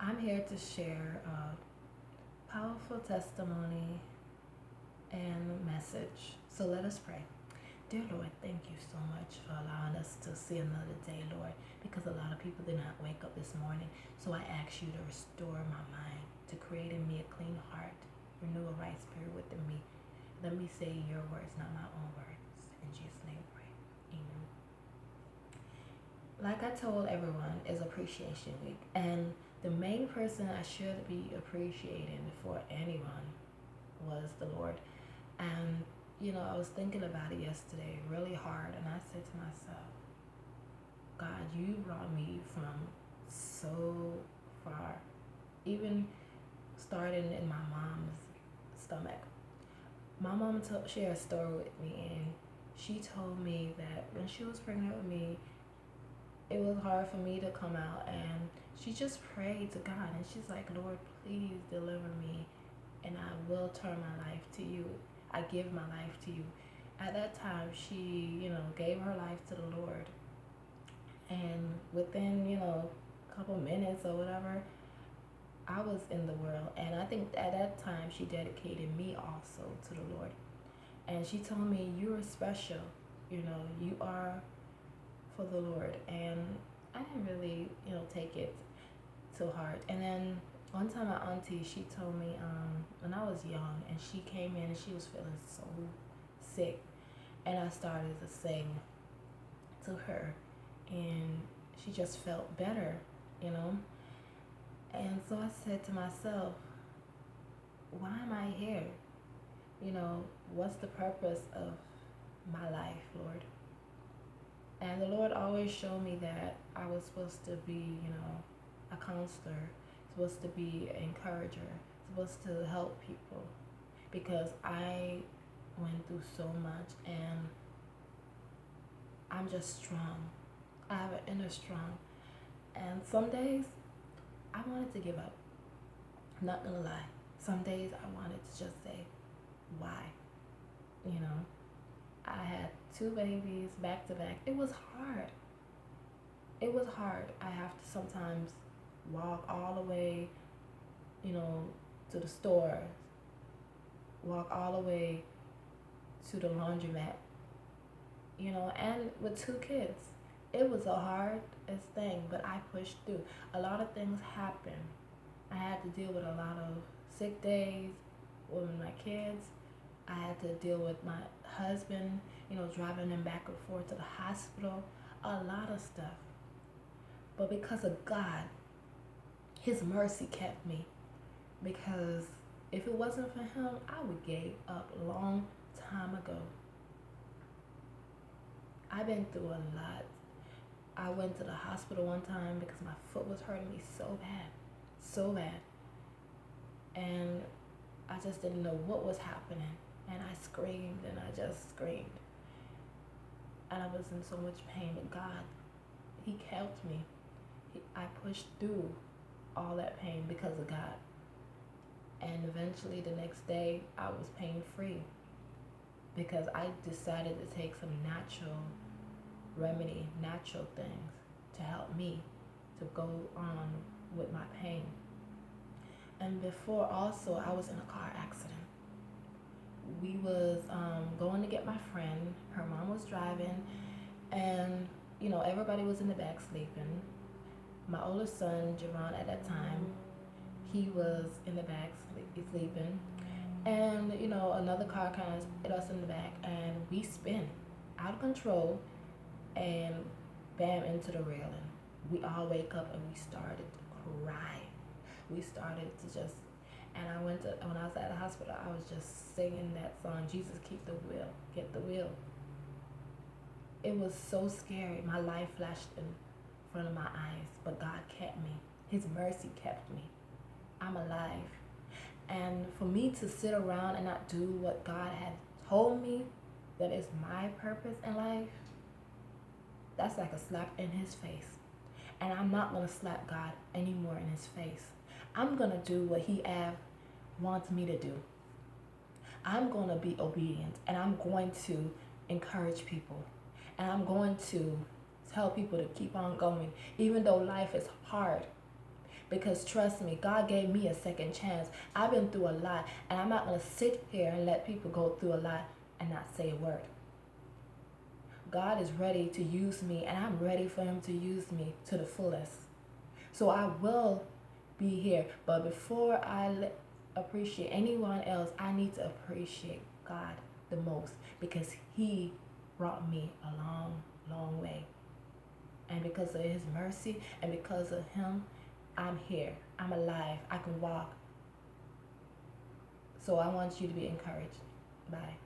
I'm here to share a powerful testimony and message. So let us pray. Dear Lord, thank you so much for allowing us to see another day, Lord, because a lot of people did not wake up this morning. So I ask you to restore my mind, to create in me a clean heart, renew a right spirit within me. Let me say your words, not my own words. In Jesus' name, I pray. Amen. Like I told everyone, is Appreciation Week, and the main person I should be appreciating for anyone was the Lord. And I was thinking about it yesterday really hard, and I said to myself, God, you brought me from so far, even starting in my mom's stomach. My mom shared a story with me, and she told me that when she was pregnant with me, it was hard for me to come out, and she just prayed to God, and she's like, Lord, please deliver me, and I will turn my life to you. I give my life to you. At that time, she, gave her life to the Lord, and within, a couple minutes or whatever, I was in the world, and I think at that time she dedicated me also to the Lord, and she told me, you're special, you are for the Lord. And I didn't really, take it to heart. And then one time my auntie, she told me, when I was young, and she came in and she was feeling so sick, and I started to sing to her, and she just felt better, you know. And so I said to myself, why am I here? What's the purpose of my life, Lord? And the Lord always showed me that I was supposed to be, a counselor, supposed to be an encourager, supposed to help people, because I went through so much, and I'm just strong. I have an inner strong. And some days I wanted to give up. I'm not gonna lie. Some days I wanted to just say, why? I had two babies back to back. It was hard. It was hard. I have to sometimes walk all the way, to the store, walk all the way to the laundromat, and with two kids. It was a hardest thing, but I pushed through. A lot of things happened. I had to deal with a lot of sick days with my kids. I had to deal with my husband, driving him back and forth to the hospital, a lot of stuff. But because of God, His mercy kept me. Because if it wasn't for Him, I would gave up a long time ago. I've been through a lot. I went to the hospital one time because my foot was hurting me so bad. And I just didn't know what was happening. And I screamed, and I just screamed. And I was in so much pain, but God, He helped me. I pushed through all that pain because of God. And eventually the next day, I was pain free because I decided to take some natural remedy, natural things to help me to go on with my pain. And before also, I was in a car accident. We was going to get my friend. Her mom was driving, and everybody was in the back sleeping. My oldest son, Javon, at that time, he was in the back sleeping, and another car kind of hit us in the back, and we spin out of control, and bam into the railing. We all wake up and we started to cry. We started to just, and when I was at the hospital, I was just singing that song, Jesus keep the wheel, get the wheel. It was so scary. My life flashed in front of my eyes, but God kept me. His mercy kept me. I'm alive. And for me to sit around and not do what God had told me that is my purpose in life, that's like a slap in His face. And I'm not going to slap God anymore in His face. I'm going to do what He wants me to do. I'm going to be obedient, and I'm going to encourage people, and I'm going to tell people to keep on going, even though life is hard. Because trust me, God gave me a second chance. I've been through a lot, and I'm not going to sit here and let people go through a lot and not say a word. God is ready to use me, and I'm ready for him to use me to the fullest. So I will be here. But before I appreciate anyone else, I need to appreciate God the most, because he brought me a long, long way. And because of his mercy and because of him, I'm here. I'm alive. I can walk. So I want you to be encouraged. Bye.